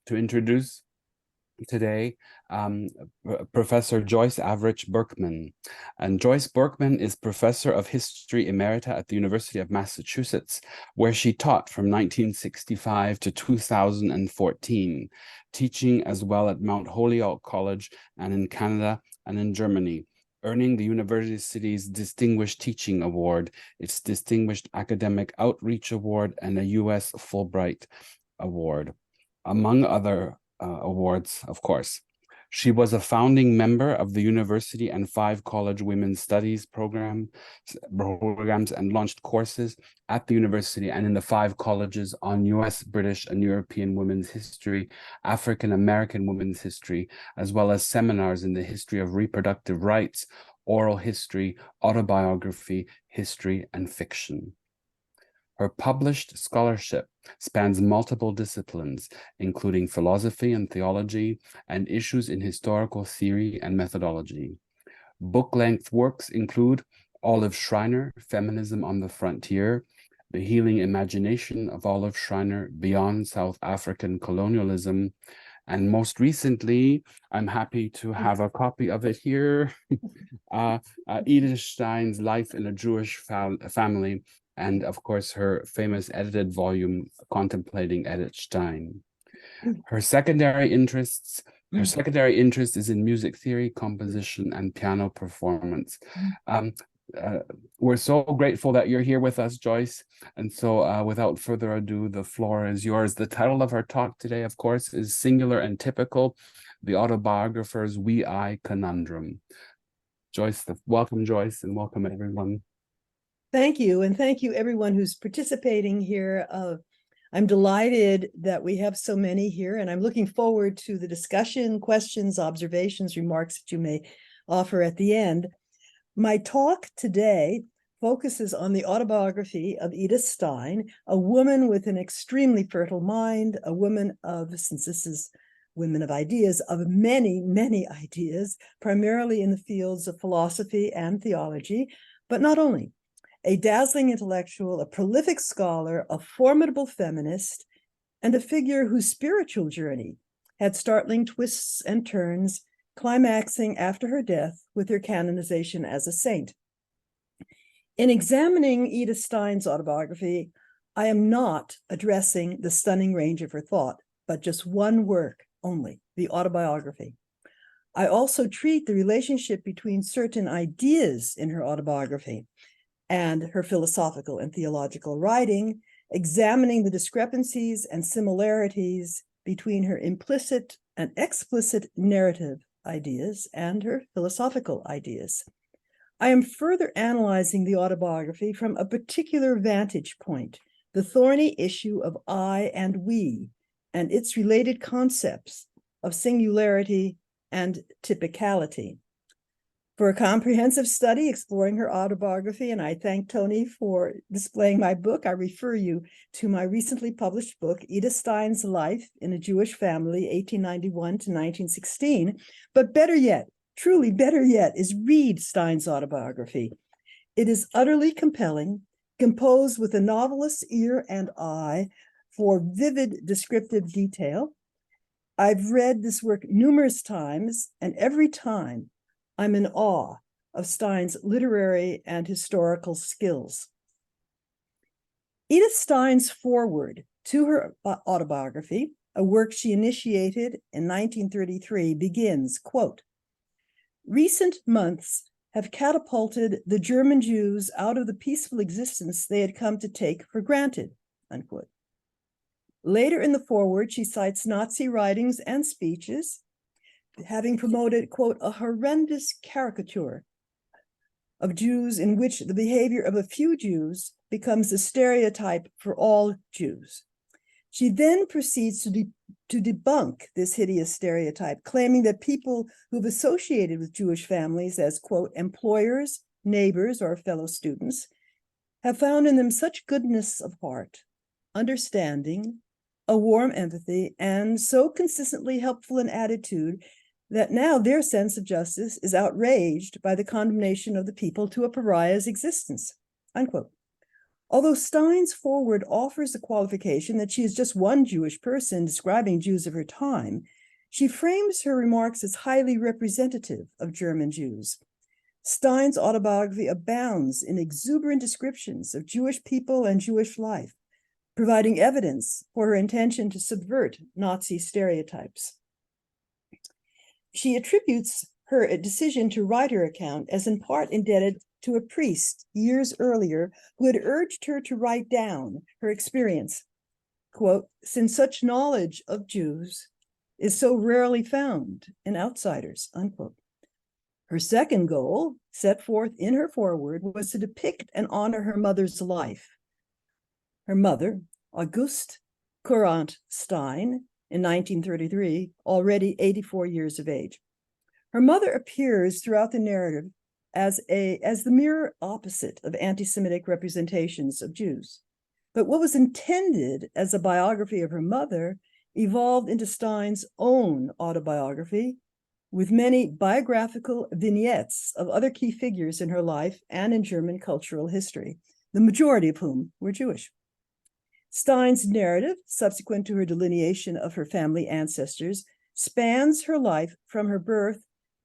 to introduce today Professor Joyce Avrech Berkman. And Joyce Berkman is Professor of History Emerita at the University of Massachusetts, where she taught from 1965 to 2014, teaching as well at Mount Holyoke College and in Canada and in Germany, earning the university's Distinguished Teaching Award, its Distinguished Academic Outreach Award, and a U.S. Fulbright Award, among other awards, of course. She was a founding member of the university and 5 college women's studies programs and launched courses at the university and in the 5 colleges on US, British, and European women's history, African American women's history, as well as seminars in the history of reproductive rights, oral history, autobiography, history, and fiction. Her published scholarship spans multiple disciplines, including philosophy and theology, and issues in historical theory and methodology. Book-length works include Olive Schreiner, Feminism on the Frontier, The Healing Imagination of Olive Schreiner Beyond South African Colonialism, and most recently, I'm happy to have a copy of it here, Edith Stein's Life in a Jewish Family, and of course, her famous edited volume, Contemplating Edith Stein. Her secondary interest is in music theory, composition, and piano performance. We're so grateful that you're here with us, Joyce. And so without further ado, the floor is yours. The title of our talk today, of course, is Singular and Typical, the Autobiographer's We-I Conundrum. Joyce, welcome, Joyce, and welcome everyone. Thank you, and thank you everyone who's participating here. I'm delighted that we have so many here, and I'm looking forward to the discussion, questions, observations, remarks that you may offer at the end. My talk today focuses on the autobiography of Edith Stein, a woman with an extremely fertile mind, a woman of, since this is Women of Ideas, of many, many ideas, primarily in the fields of philosophy and theology, but not only. A dazzling intellectual, a prolific scholar, a formidable feminist, and a figure whose spiritual journey had startling twists and turns, climaxing after her death with her canonization as a saint. In examining Edith Stein's autobiography, I am not addressing the stunning range of her thought, but just one work only, the autobiography. I also treat the relationship between certain ideas in her autobiography and her philosophical and theological writing, examining the discrepancies and similarities between her implicit and explicit narrative ideas and her philosophical ideas. I am further analyzing the autobiography from a particular vantage point, the thorny issue of I and we, and its related concepts of singularity and typicality. For a comprehensive study exploring her autobiography, and I thank Tony for displaying my book, I refer you to my recently published book, Edith Stein's Life in a Jewish Family, 1891 to 1916. But better yet, truly better yet, is read Stein's autobiography. It is utterly compelling, composed with a novelist's ear and eye for vivid descriptive detail. I've read this work numerous times, and every time I'm in awe of Stein's literary and historical skills. Edith Stein's foreword to her autobiography, a work she initiated in 1933, begins, quote, "Recent months have catapulted the German Jews out of the peaceful existence they had come to take for granted," unquote. Later in the foreword, she cites Nazi writings and speeches, having promoted, quote, "a horrendous caricature of Jews in which the behavior of a few Jews becomes the stereotype for all Jews." She then proceeds to debunk this hideous stereotype, claiming that people who've associated with Jewish families as, quote, "employers, neighbors, or fellow students, have found in them such goodness of heart, understanding, a warm empathy, and so consistently helpful an attitude that now their sense of justice is outraged by the condemnation of the people to a pariah's existence," unquote. Although Stein's foreword offers the qualification that she is just one Jewish person describing Jews of her time, she frames her remarks as highly representative of German Jews. Stein's autobiography abounds in exuberant descriptions of Jewish people and Jewish life, providing evidence for her intention to subvert Nazi stereotypes. She attributes her decision to write her account as in part indebted to a priest years earlier who had urged her to write down her experience, quote, since such knowledge of Jews is so rarely found in outsiders, unquote. Her second goal, set forth in her foreword, was to depict and honor her mother's life. Her mother, Auguste Courant Stein, in 1933, already 84 years of age. Her mother appears throughout the narrative as the mirror opposite of anti-Semitic representations of Jews. But what was intended as a biography of her mother evolved into Stein's own autobiography, with many biographical vignettes of other key figures in her life and in German cultural history, the majority of whom were Jewish. Stein's narrative, subsequent to her delineation of her family ancestors, spans her life from her birth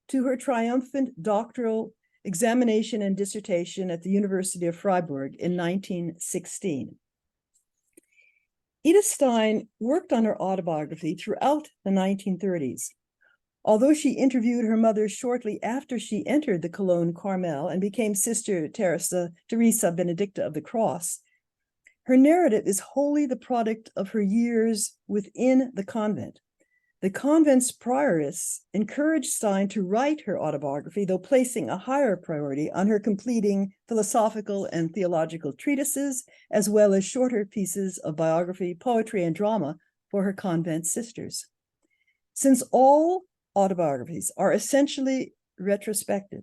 to her triumphant doctoral examination and dissertation at the University of Freiburg in 1916. Edith Stein worked on her autobiography throughout the 1930s. Although she interviewed her mother shortly after she entered the Cologne Carmel and became Sister Teresa Benedicta of the Cross, her narrative is wholly the product of her years within the convent. The convent's prioress encouraged Stein to write her autobiography, though placing a higher priority on her completing philosophical and theological treatises, as well as shorter pieces of biography, poetry, and drama for her convent sisters. Since all autobiographies are essentially retrospective,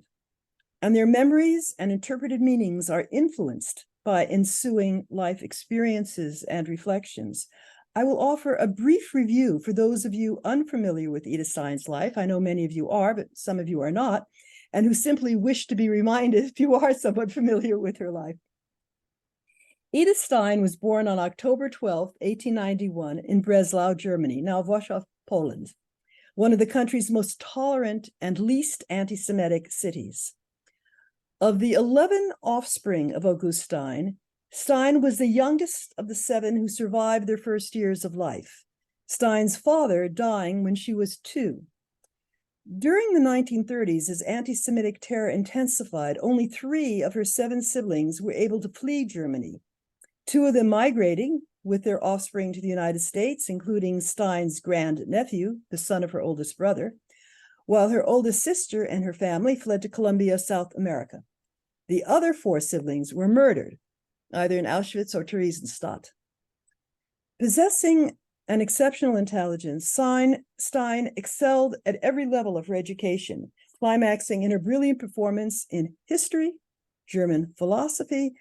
and their memories and interpreted meanings are influenced by ensuing life experiences and reflections, I will offer a brief review for those of you unfamiliar with Edith Stein's life. I know many of you are, but some of you are not, and who simply wish to be reminded if you are somewhat familiar with her life. Edith Stein was born on October 12, 1891, in Breslau, Germany, now Warsaw, Poland, one of the country's most tolerant and least anti-Semitic cities. Of the 11 offspring of Auguste Stein, Stein was the youngest of the 7 who survived their first years of life, Stein's father dying when she was 2. During the 1930s, as anti-Semitic terror intensified, only 3 of her 7 siblings were able to flee Germany, 2 of them migrating with their offspring to the United States, including Stein's grandnephew, the son of her oldest brother, while her oldest sister and her family fled to Colombia, South America. The other 4 siblings were murdered, either in Auschwitz or Theresienstadt. Possessing an exceptional intelligence, Stein excelled at every level of her education, climaxing in her brilliant performance in history, German philosophy,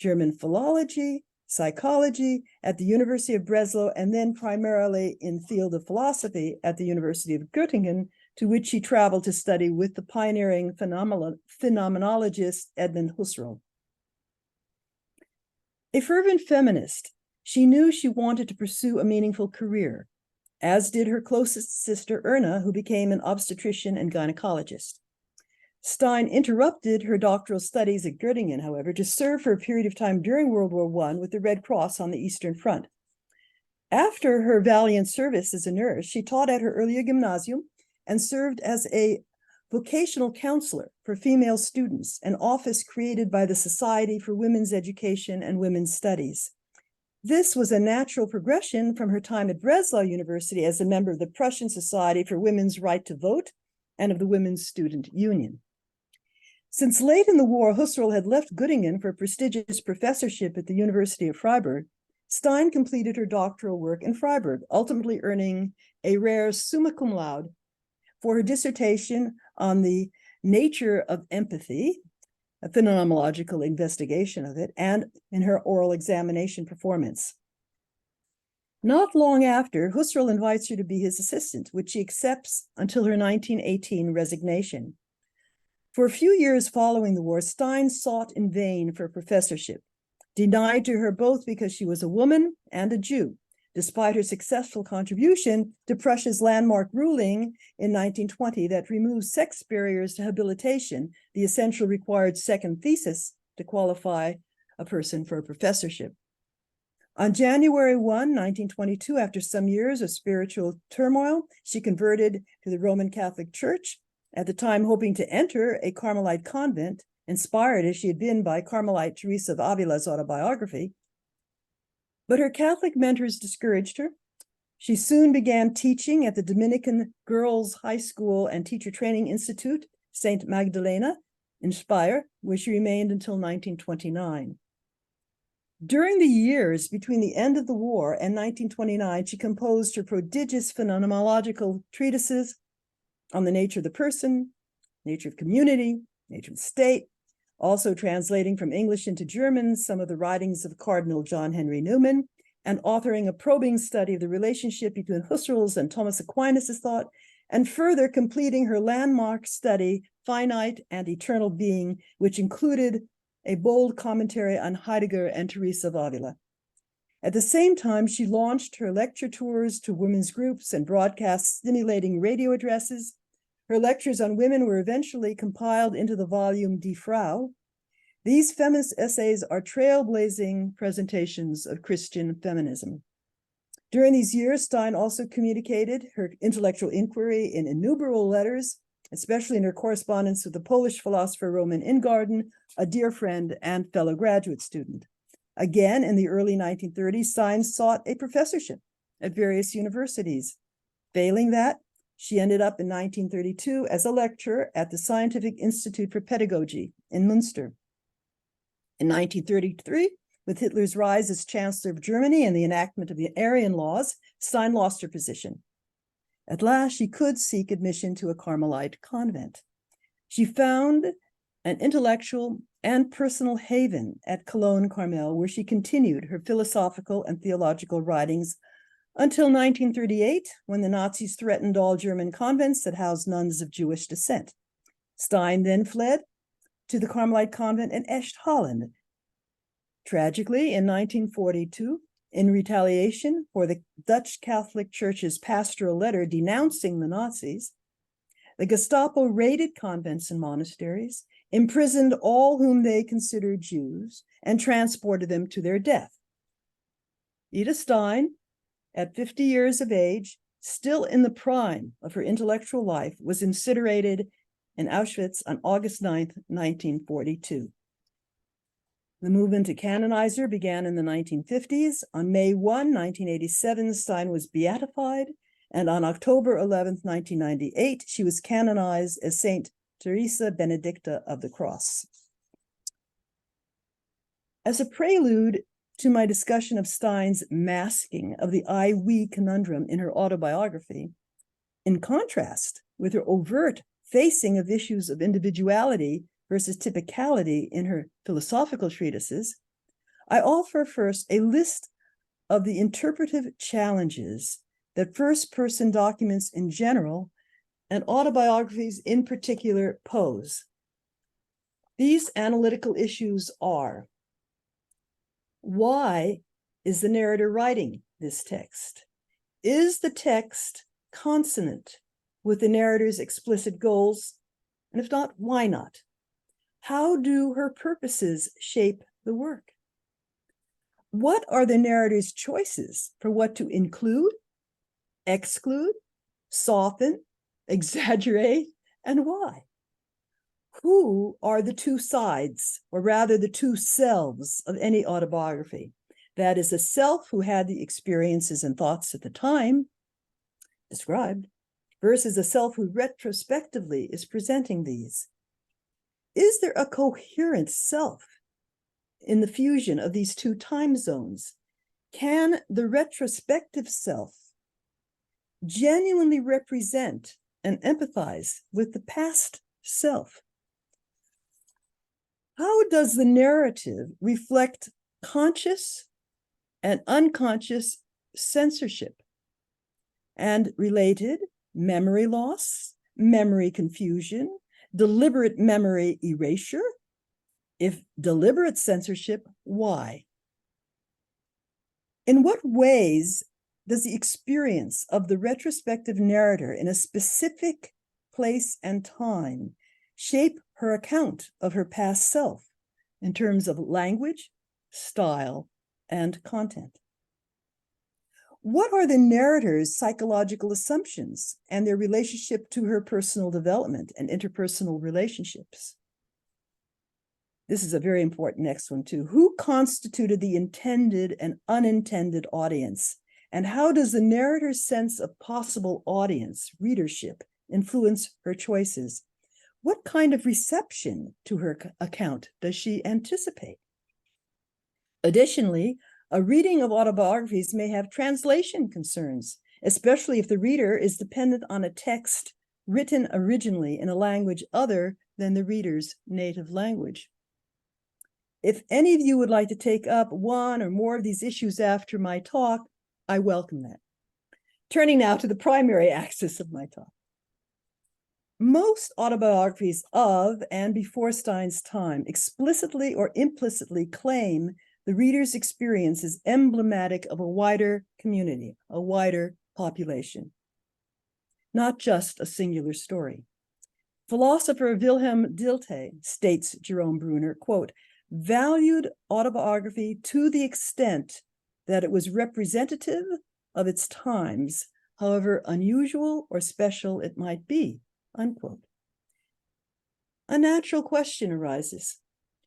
German philology, psychology at the University of Breslau, and then primarily in the field of philosophy at the University of Göttingen, to which she traveled to study with the pioneering phenomenologist Edmund Husserl. A fervent feminist, she knew she wanted to pursue a meaningful career, as did her closest sister Erna, who became an obstetrician and gynecologist. Stein interrupted her doctoral studies at Göttingen, however, to serve for a period of time during World War I with the Red Cross on the Eastern Front. After her valiant service as a nurse, she taught at her earlier gymnasium and served as a vocational counselor for female students, an office created by the Society for Women's Education and Women's Studies. This was a natural progression from her time at Breslau University as a member of the Prussian Society for Women's Right to Vote and of the Women's Student Union. Since late in the war, Husserl had left Göttingen for a prestigious professorship at the University of Freiburg, Stein completed her doctoral work in Freiburg, ultimately earning a rare summa cum laude for her dissertation on the nature of empathy, a phenomenological investigation of it, and in her oral examination performance. Not long after, Husserl invites her to be his assistant, which she accepts until her 1918 resignation. For a few years following the war, Stein sought in vain for a professorship, denied to her both because she was a woman and a Jew, despite her successful contribution to Prussia's landmark ruling in 1920 that removed sex barriers to habilitation, the essential required second thesis to qualify a person for a professorship. On January 1, 1922, after some years of spiritual turmoil, she converted to the Roman Catholic Church, at the time hoping to enter a Carmelite convent, inspired as she had been by Carmelite Teresa of Avila's autobiography. But her Catholic mentors discouraged her. She soon began teaching at the Dominican Girls High School and Teacher Training Institute, St. Magdalena, in Speyer, where she remained until 1929. During the years between the end of the war and 1929, she composed her prodigious phenomenological treatises on the nature of the person, nature of community, nature of the state, also translating from English into German some of the writings of Cardinal John Henry Newman, and authoring a probing study of the relationship between Husserl's and Thomas Aquinas' thought, and further completing her landmark study, Finite and Eternal Being, which included a bold commentary on Heidegger and Teresa of Avila. At the same time, she launched her lecture tours to women's groups and broadcast stimulating radio addresses. Her lectures on women were eventually compiled into the volume Die Frau. These feminist essays are trailblazing presentations of Christian feminism. During these years, Stein also communicated her intellectual inquiry in innumerable letters, especially in her correspondence with the Polish philosopher Roman Ingarden, a dear friend and fellow graduate student. Again, in the early 1930s, Stein sought a professorship at various universities. Failing that, she ended up in 1932 as a lecturer at the Scientific Institute for Pedagogy in Münster. In 1933, with Hitler's rise as Chancellor of Germany and the enactment of the Aryan laws, Stein lost her position. At last, she could seek admission to a Carmelite convent. She found an intellectual and personal haven at Cologne Carmel, where she continued her philosophical and theological writings until 1938, when the Nazis threatened all German convents that housed nuns of Jewish descent. Stein then fled to the Carmelite convent in Echt, Holland. Tragically, in 1942, in retaliation for the Dutch Catholic Church's pastoral letter denouncing the Nazis, the Gestapo raided convents and monasteries, imprisoned all whom they considered Jews, and transported them to their death. Edith Stein, at 50 years of age, still in the prime of her intellectual life, was incinerated in Auschwitz on August 9th, 1942. The movement to canonize her began in the 1950s. On May 1, 1987, Stein was beatified, and on October 11th, 1998, she was canonized as Saint Teresa Benedicta of the Cross. As a prelude to my discussion of Stein's masking of the I-we conundrum in her autobiography, in contrast with her overt facing of issues of individuality versus typicality in her philosophical treatises, I offer first a list of the interpretive challenges that first-person documents in general and autobiographies in particular pose. These analytical issues are: why is the narrator writing this text? Is the text consonant with the narrator's explicit goals? And if not, why not? How do her purposes shape the work? What are the narrator's choices for what to include, exclude, soften, exaggerate, and why? Who are the two sides, or rather the two selves of any autobiography? That is, a self who had the experiences and thoughts at the time described, versus a self who retrospectively is presenting these. Is there a coherent self in the fusion of these two time zones? Can the retrospective self genuinely represent and empathize with the past self? How does the narrative reflect conscious and unconscious censorship and related memory loss, memory confusion, deliberate memory erasure? If deliberate censorship, why? In what ways does the experience of the retrospective narrator in a specific place and time shape her account of her past self in terms of language, style, and content? What are the narrator's psychological assumptions and their relationship to her personal development and interpersonal relationships? This is a very important next one too. Who constituted the intended and unintended audience? And how does the narrator's sense of possible audience, readership, influence her choices? What kind of reception to her account does she anticipate? Additionally, a reading of autobiographies may have translation concerns, especially if the reader is dependent on a text written originally in a language other than the reader's native language. If any of you would like to take up one or more of these issues after my talk, I welcome that. Turning now to the primary axis of my talk. Most autobiographies of and before Stein's time explicitly or implicitly claim the reader's experience is emblematic of a wider community, a wider population, not just a singular story. Philosopher Wilhelm Dilthey, states Jerome Bruner, quote, valued autobiography to the extent that it was representative of its times, however unusual or special it might be, unquote. A natural question arises.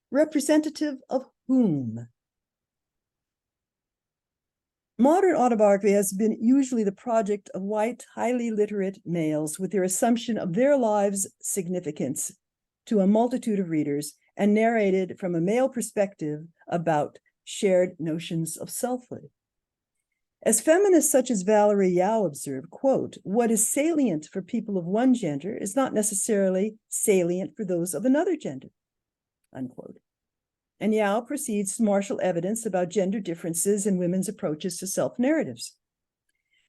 Representative of whom? Modern autobiography has been usually the project of white, highly literate males with their assumption of their lives' significance to a multitude of readers and narrated from a male perspective about shared notions of selfhood. As feminists such as Valerie Yao observe, quote, what is salient for people of one gender is not necessarily salient for those of another gender, unquote. And Yao proceeds to marshal evidence about gender differences in women's approaches to self-narratives.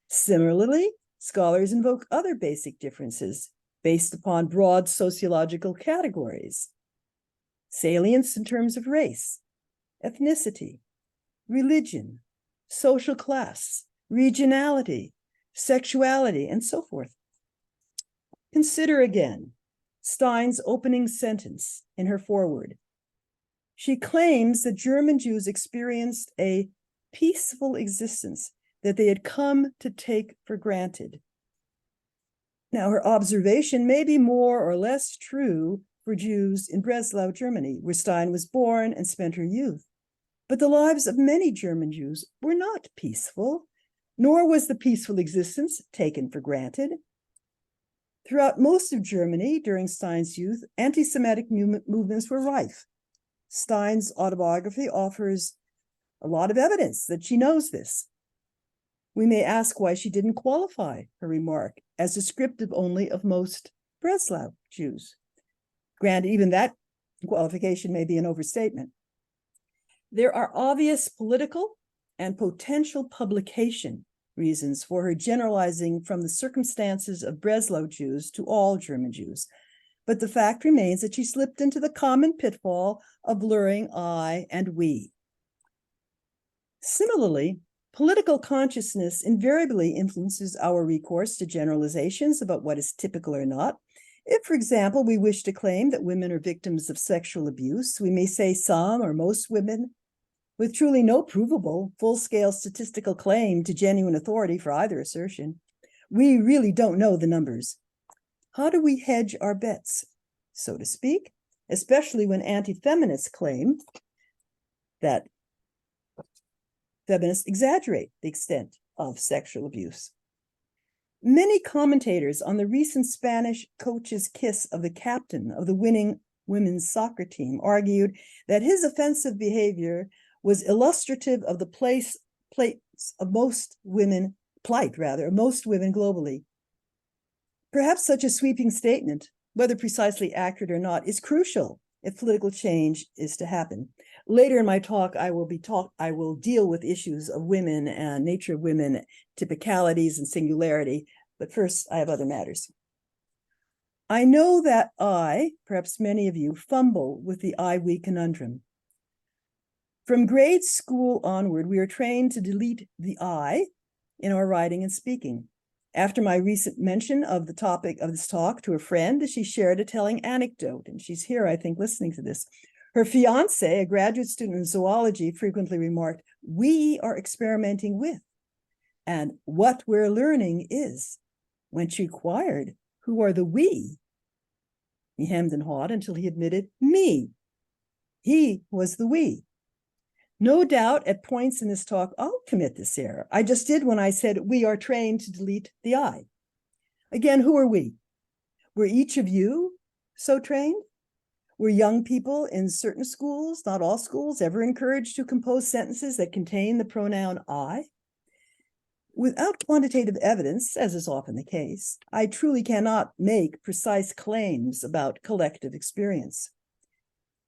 Similarly, scholars invoke other basic differences based upon broad sociological categories. Salience in terms of race, ethnicity, religion, social class, regionality, sexuality, and so forth. Consider again Stein's opening sentence in her foreword. She claims that German Jews experienced a peaceful existence that they had come to take for granted. Now, her observation may be more or less true for Jews in Breslau, Germany, where Stein was born and spent her youth. But the lives of many German Jews were not peaceful, nor was the peaceful existence taken for granted. Throughout most of Germany during Stein's youth, anti-Semitic movements were rife. Stein's autobiography offers a lot of evidence that she knows this. We may ask why she didn't qualify her remark as descriptive only of most Breslau Jews. Granted, even that qualification may be an overstatement. There are obvious political and potential publication reasons for her generalizing from the circumstances of Breslau Jews to all German Jews. But the fact remains that she slipped into the common pitfall of blurring I and we. Similarly, political consciousness invariably influences our recourse to generalizations about what is typical or not. If, for example, we wish to claim that women are victims of sexual abuse, we may say some or most women, with truly no provable full-scale statistical claim to genuine authority for either assertion. We really don't know the numbers. How do we hedge our bets, so to speak, especially when anti-feminists claim that feminists exaggerate the extent of sexual abuse? Many commentators on the recent Spanish coach's kiss of the captain of the winning women's soccer team argued that his offensive behavior was illustrative of the plight of most women globally. Perhaps such a sweeping statement, whether precisely accurate or not, is crucial if political change is to happen. Later in my talk, I will deal with issues of women and nature of women, typicalities and singularity, but first I have other matters. I know that perhaps many of you, fumble with the I-we conundrum. From grade school onward, we are trained to delete the I in our writing and speaking. After my recent mention of the topic of this talk to a friend, she shared a telling anecdote, and she's here, I think, listening to this. Her fiance, a graduate student in zoology, frequently remarked, "We are experimenting with, and what we're learning is." When she inquired, "Who are the we?" he hemmed and hawed until he admitted, "Me." He was the we. No doubt at points in this talk, I'll commit this error. I just did when I said we are trained to delete the I. Again, who are we? Were each of you so trained? Were young people in certain schools, not all schools, ever encouraged to compose sentences that contain the pronoun I? Without quantitative evidence, as is often the case, I truly cannot make precise claims about collective experience.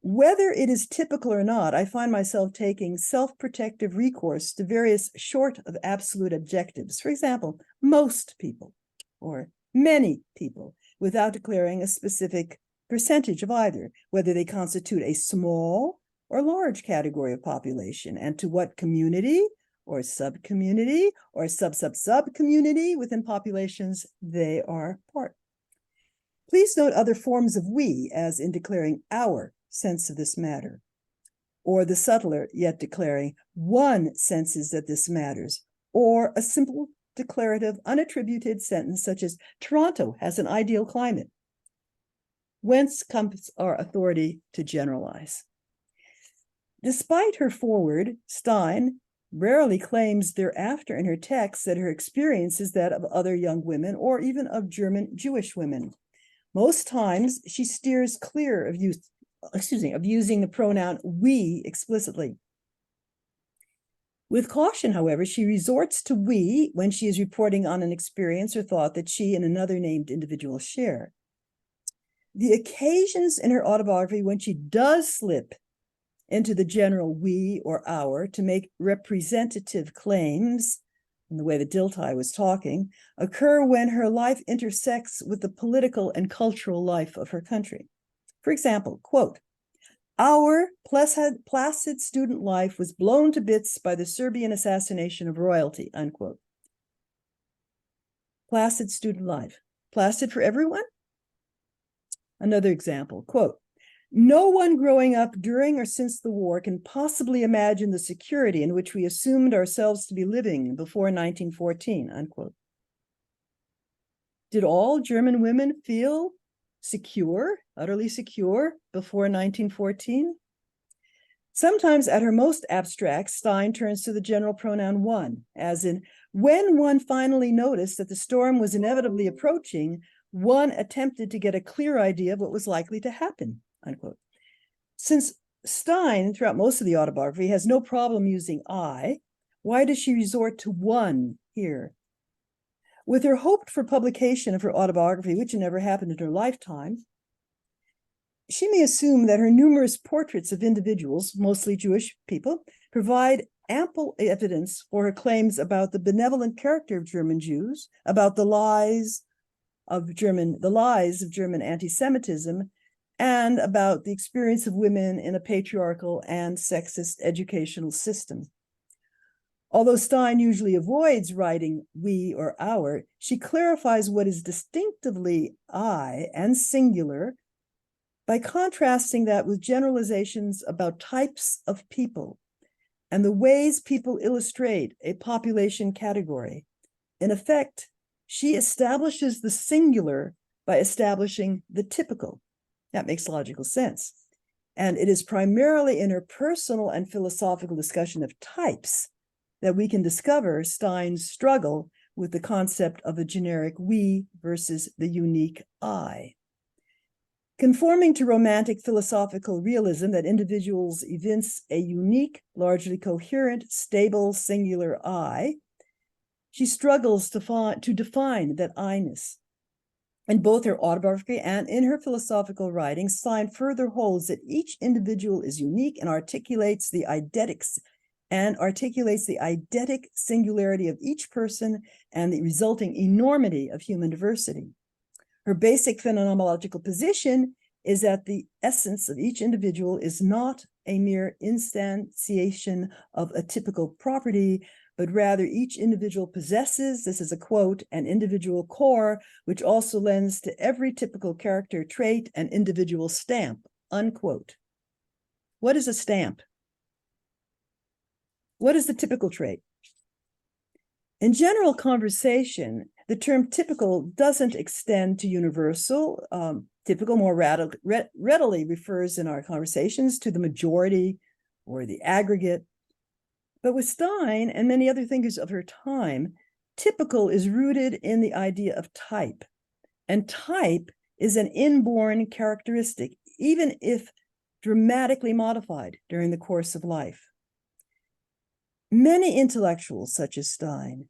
Whether it is typical or not, I find myself taking self-protective recourse to various short of absolute objectives. For example, most people or many people, without declaring a specific percentage of either, whether they constitute a small or large category of population, and to what community or subcommunity or sub-sub-sub-community within populations they are part. Please note other forms of we, as in declaring our sense of this matter, or the subtler yet declaring one senses that this matters, or a simple declarative unattributed sentence such as Toronto has an ideal climate. Whence comes our authority to generalize? Despite her foreword, Stein rarely claims thereafter in her texts that her experience is that of other young women or even of German Jewish women. Most times she steers clear of using the pronoun we explicitly. With caution, however, she resorts to we when she is reporting on an experience or thought that she and another named individual share. The occasions in her autobiography when she does slip into the general we or our to make representative claims, in the way that Dilthey was talking, occur when her life intersects with the political and cultural life of her country. For example, quote, "Our placid student life was blown to bits by the Serbian assassination of royalty," unquote. Placid student life. Placid for everyone? Another example, quote, "No one growing up during or since the war can possibly imagine the security in which we assumed ourselves to be living before 1914, unquote. Did all German women feel secure, utterly secure, before 1914? Sometimes at her most abstract, Stein turns to the general pronoun one, as in, when one finally noticed that the storm was inevitably approaching, one attempted to get a clear idea of what was likely to happen, unquote. Since Stein, throughout most of the autobiography, has no problem using I, why does she resort to one here? With her hoped for publication of her autobiography, which never happened in her lifetime, she may assume that her numerous portraits of individuals, mostly Jewish people, provide ample evidence for her claims about the benevolent character of German Jews, about the lies of German anti-Semitism, and about the experience of women in a patriarchal and sexist educational system. Although Stein usually avoids writing we or our, she clarifies what is distinctively I and singular by contrasting that with generalizations about types of people and the ways people illustrate a population category. In effect, she establishes the singular by establishing the typical. That makes logical sense. And it is primarily in her personal and philosophical discussion of types that we can discover Stein's struggle with the concept of a generic we versus the unique I. Conforming to romantic philosophical realism that individuals evince a unique, largely coherent, stable, singular I, she struggles to define that I-ness. In both her autobiography and in her philosophical writings, Stein further holds that each individual is unique and articulates the eidetic singularity of each person and the resulting enormity of human diversity. Her basic phenomenological position is that the essence of each individual is not a mere instantiation of a typical property, but rather each individual possesses, this is a quote, an individual core, which also lends to every typical character trait an individual stamp, unquote. What is a stamp? What is the typical trait? In general conversation, the term typical doesn't extend to universal. Typical more readily refers in our conversations to the majority or the aggregate. But with Stein and many other thinkers of her time, typical is rooted in the idea of type. And type is an inborn characteristic, even if dramatically modified during the course of life. Many intellectuals, such as Stein,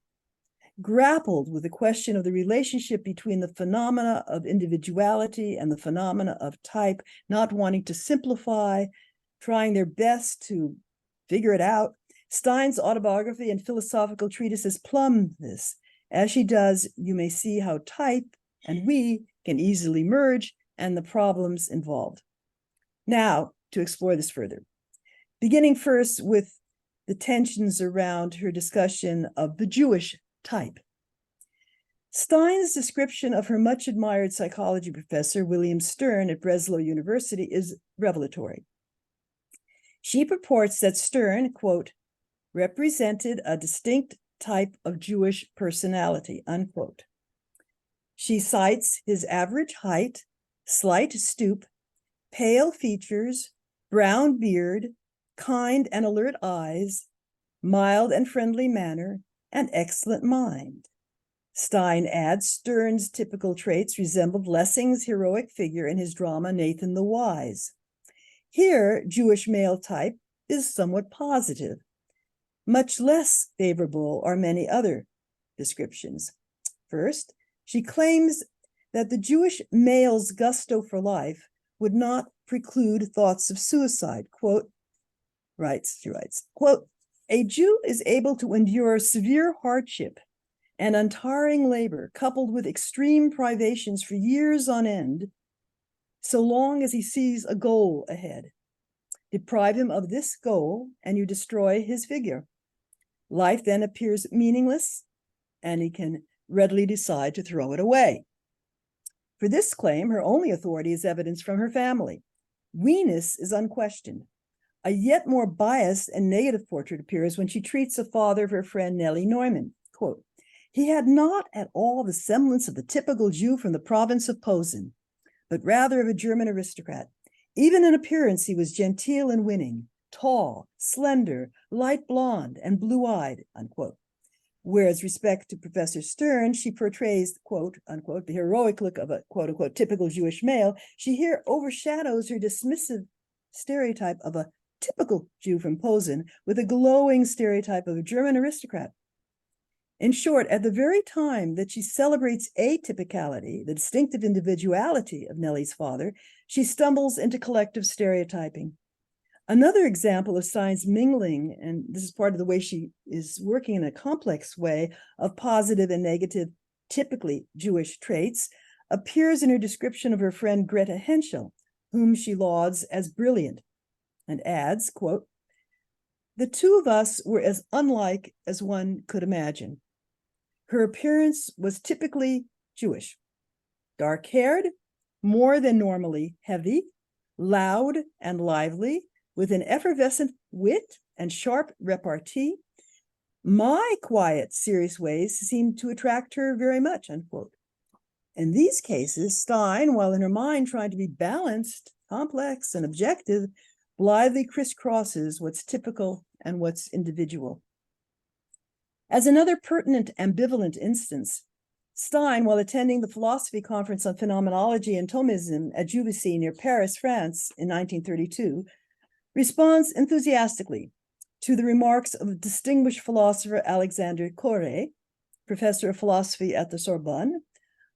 grappled with the question of the relationship between the phenomena of individuality and the phenomena of type, not wanting to simplify, trying their best to figure it out. Stein's autobiography and philosophical treatises plumb this. As she does, you may see how type and we can easily merge and the problems involved. Now, to explore this further, beginning first with the tensions around her discussion of the Jewish type. Stein's description of her much admired psychology professor, William Stern at Breslau University, is revelatory. She purports that Stern, quote, represented a distinct type of Jewish personality, unquote. She cites his average height, slight stoop, pale features, brown beard, kind and alert eyes, mild and friendly manner, and excellent mind. Stein adds Stern's typical traits resembled Lessing's heroic figure in his drama Nathan the Wise. Here, Jewish male type is somewhat positive. Much less favorable are many other descriptions. First, she claims that the Jewish male's gusto for life would not preclude thoughts of suicide. Quote, she writes, quote, a Jew is able to endure severe hardship and untiring labor coupled with extreme privations for years on end, so long as he sees a goal ahead. Deprive him of this goal and you destroy his figure. Life then appears meaningless and he can readily decide to throw it away. For this claim, her only authority is evidence from her family. Weenus is unquestioned. A yet more biased and negative portrait appears when she treats the father of her friend Nellie Neumann. Quote, he had not at all the semblance of the typical Jew from the province of Posen, but rather of a German aristocrat. Even in appearance, he was genteel and winning, tall, slender, light blonde, and blue-eyed, unquote. Whereas respect to Professor Stern, she portrays, quote, unquote, the heroic look of a, quote, unquote, typical Jewish male, she here overshadows her dismissive stereotype of a typical Jew from Posen with a glowing stereotype of a German aristocrat. In short, at the very time that she celebrates atypicality, the distinctive individuality of Nellie's father, she stumbles into collective stereotyping. Another example of Stein's mingling, and this is part of the way she is working in a complex way of positive and negative, typically Jewish traits, appears in her description of her friend Greta Henschel, whom she lauds as brilliant, and adds, quote, the two of us were as unlike as one could imagine. Her appearance was typically Jewish, dark-haired, more than normally heavy, loud and lively, with an effervescent wit and sharp repartee. My quiet, serious ways seemed to attract her very much, unquote. In these cases, Stein, while in her mind trying to be balanced, complex, and objective, blithely crisscrosses what's typical and what's individual. As another pertinent ambivalent instance, Stein, while attending the philosophy conference on phenomenology and Thomism at Juvisy near Paris, France in 1932, responds enthusiastically to the remarks of distinguished philosopher Alexander Corre, professor of philosophy at the Sorbonne,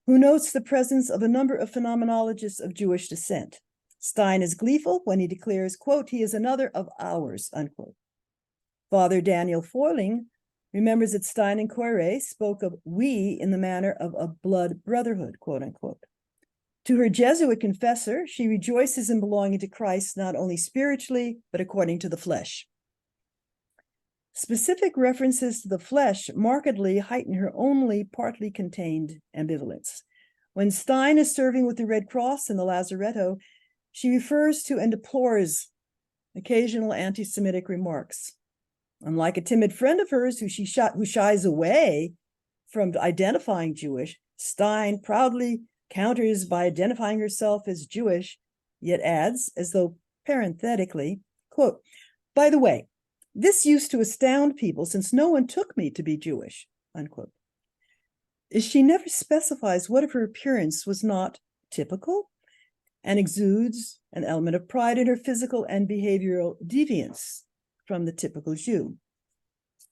who notes the presence of a number of phenomenologists of Jewish descent. Stein is gleeful when he declares, quote, he is another of ours, unquote. Father Daniel Foiling remembers that Stein and Corre spoke of we in the manner of a blood brotherhood, quote unquote. To her Jesuit confessor, she rejoices in belonging to Christ not only spiritually, but according to the flesh. Specific references to the flesh markedly heighten her only partly contained ambivalence. When Stein is serving with the Red Cross in the Lazaretto, she refers to and deplores occasional anti-Semitic remarks. Unlike a timid friend of hers who shies away from identifying Jewish, Stein proudly counters by identifying herself as Jewish, yet adds, as though parenthetically, quote, "By the way, this used to astound people since no one took me to be Jewish," unquote. She never specifies what of her appearance was not typical and exudes an element of pride in her physical and behavioral deviance from the typical Jew.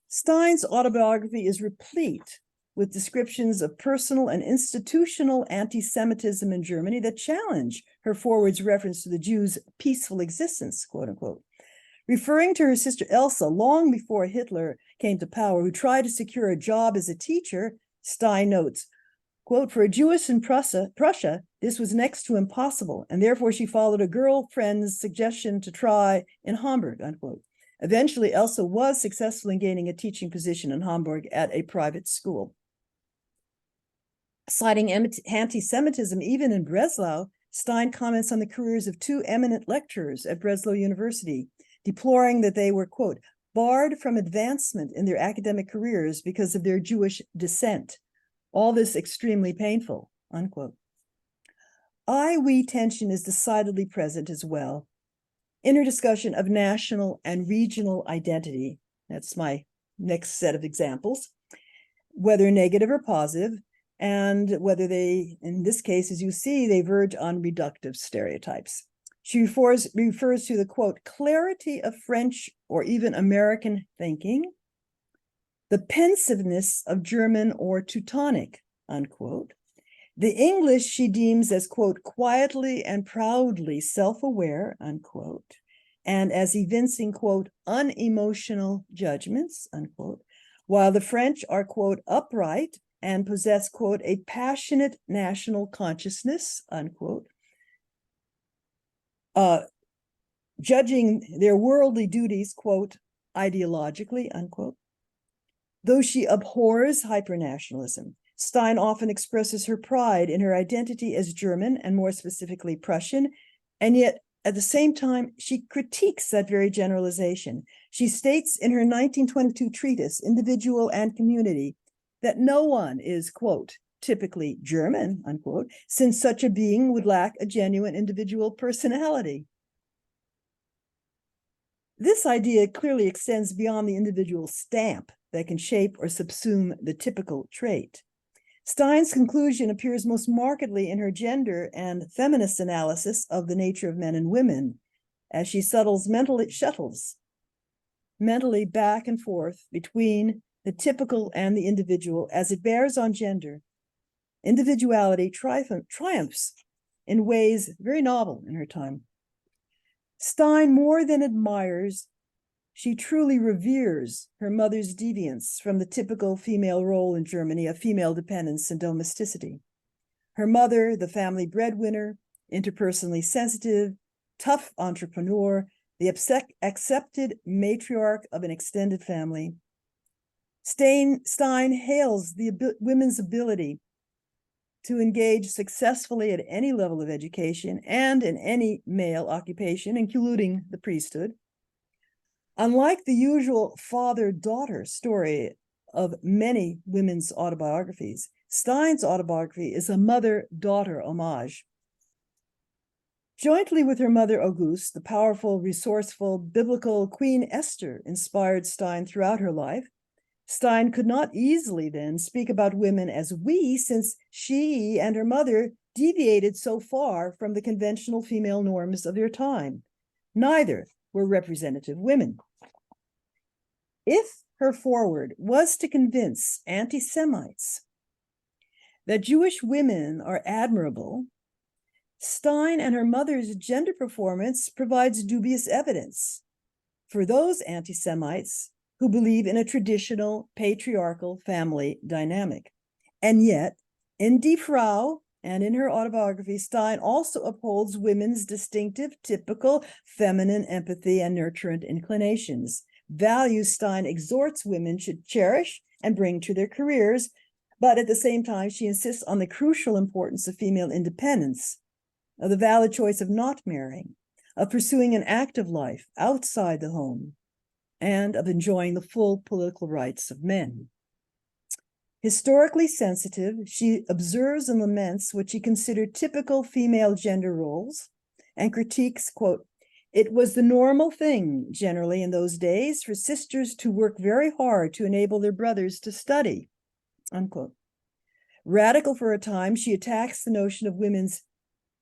Stein's autobiography is replete with descriptions of personal and institutional anti-Semitism in Germany that challenge her forward's reference to the Jews' peaceful existence, quote unquote. Referring to her sister Elsa long before Hitler came to power, who tried to secure a job as a teacher, Stein notes, quote, "For a Jewess in Prussia, this was next to impossible, and therefore she followed a girlfriend's suggestion to try in Hamburg," unquote. Eventually, Elsa was successful in gaining a teaching position in Hamburg at a private school. Citing anti-Semitism even in Breslau, Stein comments on the careers of two eminent lecturers at Breslau University, deploring that they were, quote, "barred from advancement in their academic careers because of their Jewish descent. All this extremely painful," unquote. I-we tension is decidedly present as well in her discussion of national and regional identity. That's my next set of examples, whether negative or positive, and whether they, in this case, as you see, they verge on reductive stereotypes. She refers to the, quote, "clarity of French or even American thinking, the pensiveness of German or Teutonic," unquote. The English she deems as, quote, "quietly and proudly self-aware," unquote, and as evincing, quote, "unemotional judgments," unquote, while the French are, quote, "upright and possess, quote, a passionate national consciousness," unquote, judging their worldly duties, quote, "ideologically," unquote. Though she abhors hypernationalism, Stein often expresses her pride in her identity as German and more specifically Prussian, and yet at the same time, she critiques that very generalization. She states in her 1922 treatise, Individual and Community, that no one is, quote, "typically German," unquote, since such a being would lack a genuine individual personality. This idea clearly extends beyond the individual stamp that can shape or subsume the typical trait. Stein's conclusion appears most markedly in her gender and feminist analysis of the nature of men and women, as she shuttles mentally back and forth between the typical and the individual as it bears on gender. Individuality triumphs in ways very novel in her time. Stein more than admires, she truly reveres her mother's deviance from the typical female role in Germany of female dependence and domesticity. Her mother, the family breadwinner, interpersonally sensitive, tough entrepreneur, the accepted matriarch of an extended family. Stein hails the women's ability to engage successfully at any level of education and in any male occupation, including the priesthood. Unlike the usual father-daughter story of many women's autobiographies, Stein's autobiography is a mother-daughter homage. Jointly with her mother Auguste, the powerful, resourceful, biblical Queen Esther inspired Stein throughout her life. Stein could not easily then speak about women as we, since she and her mother deviated so far from the conventional female norms of their time. Neither were representative women. If her foreword was to convince anti-Semites that Jewish women are admirable, Stein and her mother's gender performance provides dubious evidence for those anti-Semites who believe in a traditional patriarchal family dynamic. And yet, in Die Frau, And in her autobiography, Stein also upholds women's distinctive, typical feminine empathy and nurturant inclinations. Values Stein exhorts women should cherish and bring to their careers, but at the same time, she insists on the crucial importance of female independence, of the valid choice of not marrying, of pursuing an active life outside the home, and of enjoying the full political rights of men. Historically sensitive, she observes and laments what she considered typical female gender roles and critiques, quote, "It was the normal thing generally in those days for sisters to work very hard to enable their brothers to study," unquote. Radical for a time, she attacks the notion of women's,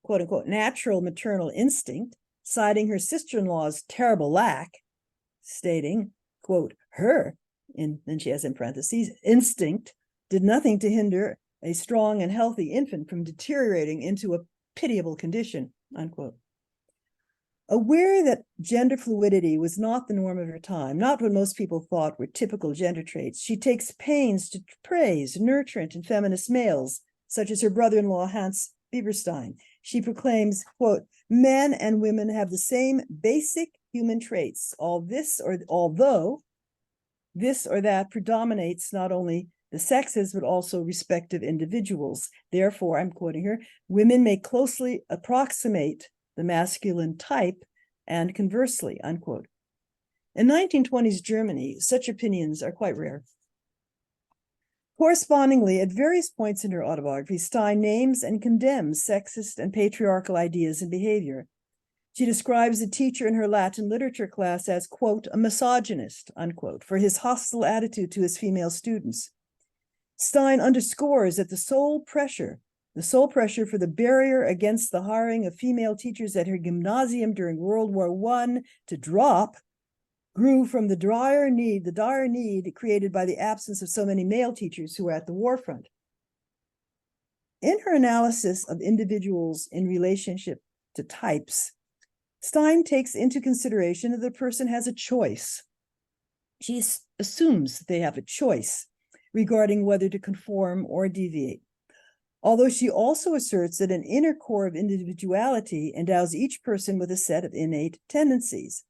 quote unquote, natural maternal instinct, citing her sister-in-law's terrible lack, stating, quote, "Her," and then she has in parentheses, "instinct did nothing to hinder a strong and healthy infant from deteriorating into a pitiable condition," unquote. Aware that gender fluidity was not the norm of her time, not what most people thought were typical gender traits, she takes pains to praise nurturant and feminist males, such as her brother-in-law Hans Bieberstein. She proclaims, quote, "Men and women have the same basic human traits. Although this or that predominates not only the sexes, but also respective individuals. Therefore," I'm quoting her, "women may closely approximate the masculine type and conversely," unquote. In 1920s Germany, such opinions are quite rare. Correspondingly, at various points in her autobiography, Stein names and condemns sexist and patriarchal ideas and behavior. She describes a teacher in her Latin literature class as, quote, "a misogynist," unquote, for his hostile attitude to his female students. Stein underscores that the sole pressure for the barrier against the hiring of female teachers at her gymnasium during World War I to drop grew from the dire need created by the absence of so many male teachers who were at the war front. In her analysis of individuals in relationship to types, Stein takes into consideration that the person has a choice. She assumes they have a choice regarding whether to conform or deviate. Although she also asserts that an inner core of individuality endows each person with a set of innate tendencies.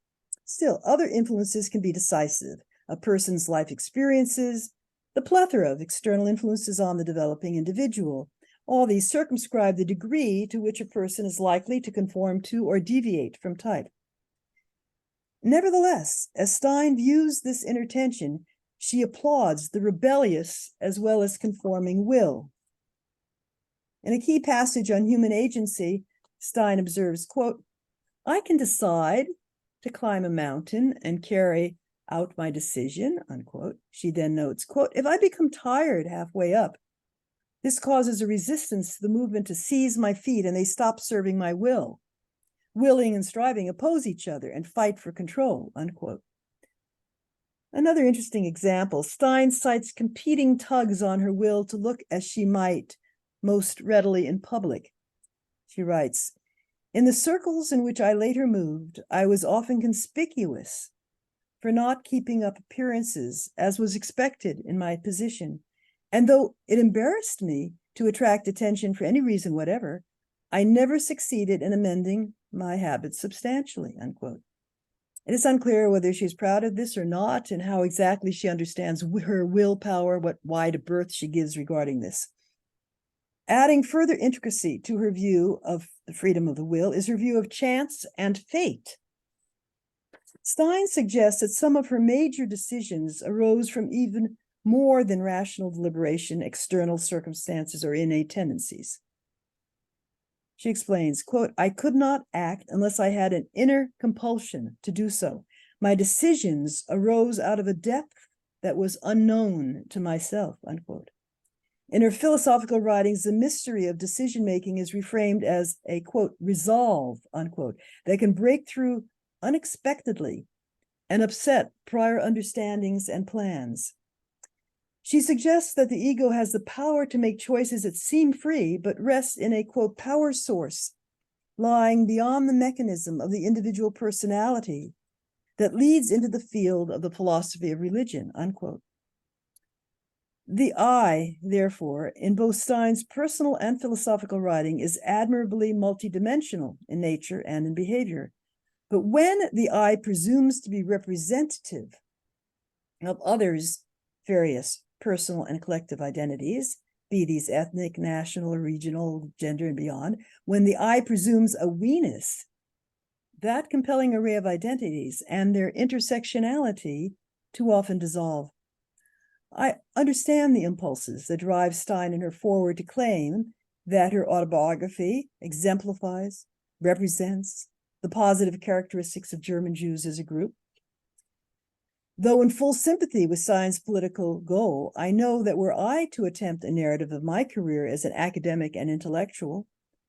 Still, other influences can be decisive: a person's life experiences, the plethora of external influences on the developing individual. All these circumscribe the degree to which a person is likely to conform to or deviate from type. Nevertheless, as Stein views this inner tension, she applauds the rebellious as well as conforming will. In a key passage on human agency, Stein observes, quote, "I can decide to climb a mountain and carry out my decision," unquote. She then notes, quote, "If I become tired halfway up, this causes a resistance to the movement to seize my feet, and they stop serving my will. Willing and striving oppose each other and fight for control," unquote. Another interesting example, Stein cites competing tugs on her will to look as she might most readily in public. She writes, "In the circles in which I later moved, I was often conspicuous for not keeping up appearances as was expected in my position. And though it embarrassed me to attract attention for any reason whatever, I never succeeded in amending my habits substantially," unquote. It is unclear whether she's proud of this or not, and how exactly she understands her willpower, what wide berth she gives regarding this. Adding further intricacy to her view of the freedom of the will is her view of chance and fate. Stein suggests that some of her major decisions arose from even more than rational deliberation, external circumstances, or innate tendencies. She explains, quote, "I could not act unless I had an inner compulsion to do so. My decisions arose out of a depth that was unknown to myself," unquote. In her philosophical writings, the mystery of decision-making is reframed as a, quote, "resolve," unquote, that can break through unexpectedly and upset prior understandings and plans. She suggests that the ego has the power to make choices that seem free, but rest in a, quote, "power source lying beyond the mechanism of the individual personality that leads into the field of the philosophy of religion," unquote. The I, therefore, in both Stein's personal and philosophical writing is admirably multidimensional in nature and in behavior. But when the I presumes to be representative of others' various personal and collective identities, be these ethnic, national, or regional, gender, and beyond, when the I presumes a we-ness, that compelling array of identities and their intersectionality too often dissolve. I understand the impulses that drive Stein in her forward to claim that her autobiography exemplifies, represents the positive characteristics of German Jews as a group. Though in full sympathy with Stein's political goal, I know that were I to attempt a narrative of my career as an academic and intellectual,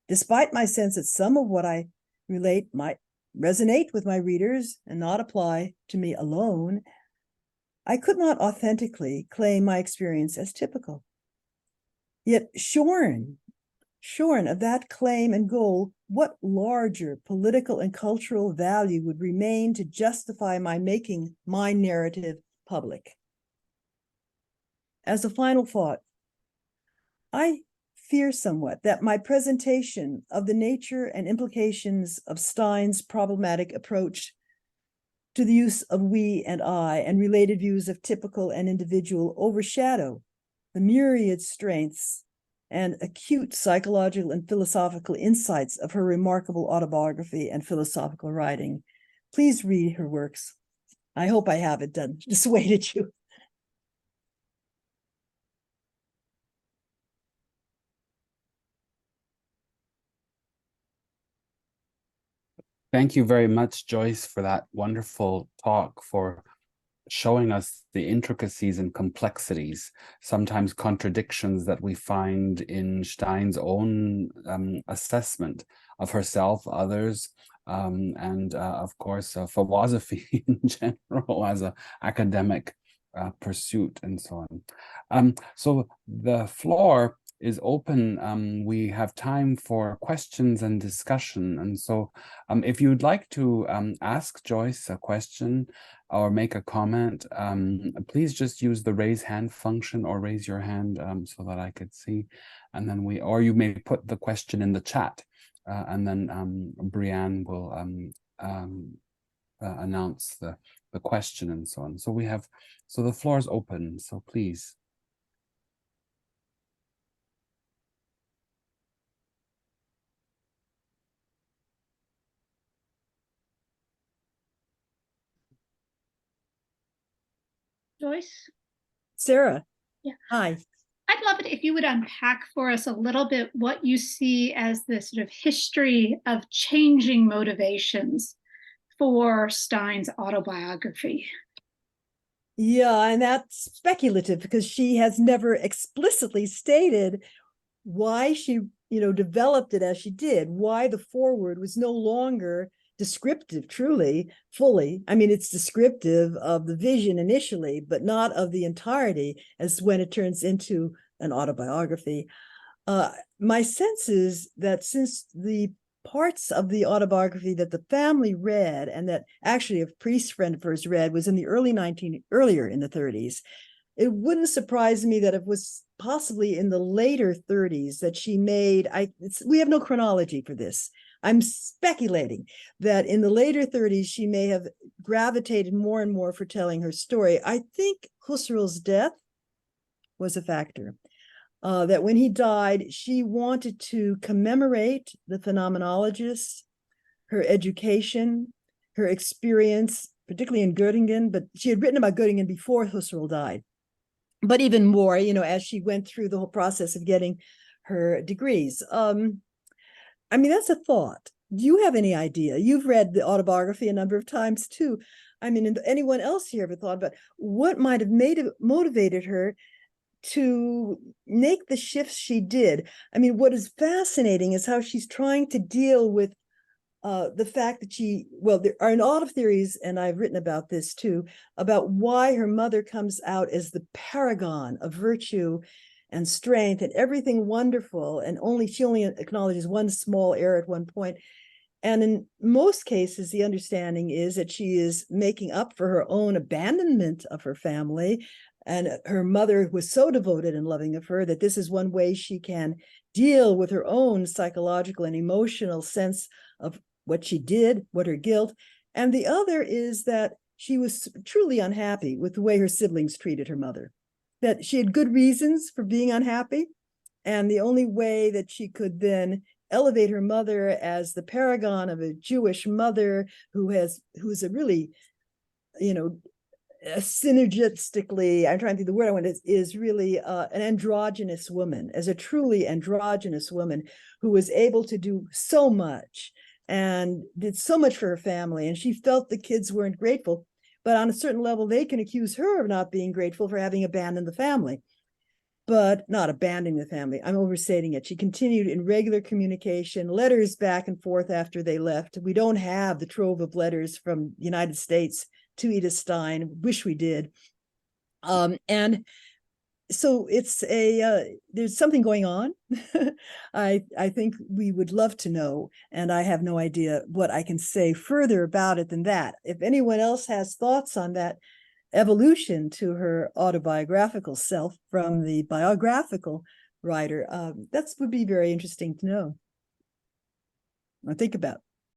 despite my sense that some of what I relate might resonate with my readers and not apply to me alone, I could not authentically claim my experience as typical. Yet shorn of that claim and goal, what larger political and cultural value would remain to justify my making my narrative public? As a final thought, I fear somewhat that my presentation of the nature and implications of Stein's problematic approach to the use of we and I and related views of typical and individual overshadow the myriad strengths and acute psychological and philosophical insights of her remarkable autobiography and philosophical writing. Please read her works. I hope I haven't dissuaded you. Thank you very much, Joyce, for that wonderful talk, for showing us the intricacies and complexities, sometimes contradictions that we find in Stein's own assessment of herself, others, and of course, philosophy in general as an academic pursuit and so on. So the floor is open. We have time for questions and discussion. And so if you'd like to ask Joyce a question or make a comment, please just use the raise hand function or raise your hand so that I could see. And then or you may put the question in the chat and then Brianne will announce the question and so on. So the floor is open, so please. Joyce? Sarah. Yeah. Hi. I'd love it if you would unpack for us a little bit what you see as the sort of history of changing motivations for Stein's autobiography. Yeah, and that's speculative because she has never explicitly stated why she, developed it as she did, why the foreword was no longer descriptive, truly, fully. I mean, it's descriptive of the vision initially, but not of the entirety as when it turns into an autobiography. My sense is that since the parts of the autobiography that the family read and that actually a priest friend of hers read was in the earlier in the 30s, it wouldn't surprise me that it was possibly in the later 30s that she made, we have no chronology for this. I'm speculating that in the later 30s, she may have gravitated more and more for telling her story. I think Husserl's death was a factor. That when he died, she wanted to commemorate the phenomenologists, her education, her experience, particularly in Göttingen, but she had written about Göttingen before Husserl died. But even more, as she went through the whole process of getting her degrees. I mean, that's a thought. Do you have any idea? You've read the autobiography a number of times too. I mean, anyone else here ever thought about what might have motivated her to make the shifts she did? I mean, what is fascinating is how she's trying to deal with the fact that there are a lot of theories, and I've written about this too, about why her mother comes out as the paragon of virtue and strength and everything wonderful, and she only acknowledges one small error at one point. And in most cases, the understanding is that she is making up for her own abandonment of her family And her mother was so devoted and loving of her that this is one way she can deal with her own psychological and emotional sense of what she did, what her guilt. And the other is that she was truly unhappy with the way her siblings treated her mother, that she had good reasons for being unhappy. And the only way that she could then elevate her mother as the paragon of a Jewish mother who's a really, synergistically, I'm trying to think the word I want is really an androgynous woman, as a truly androgynous woman who was able to do so much and did so much for her family. And she felt the kids weren't grateful, but on a certain level, they can accuse her of not being grateful for having abandoned the family. But not abandoning the family. I'm overstating it. She continued in regular communication, letters back and forth after they left. We don't have the trove of letters from the United States to Edith Stein. Wish we did. And so it's there's something going on. I think we would love to know, and I have no idea what I can say further about it than that. If anyone else has thoughts on that evolution to her autobiographical self from the biographical writer, that would be very interesting to know. I think about.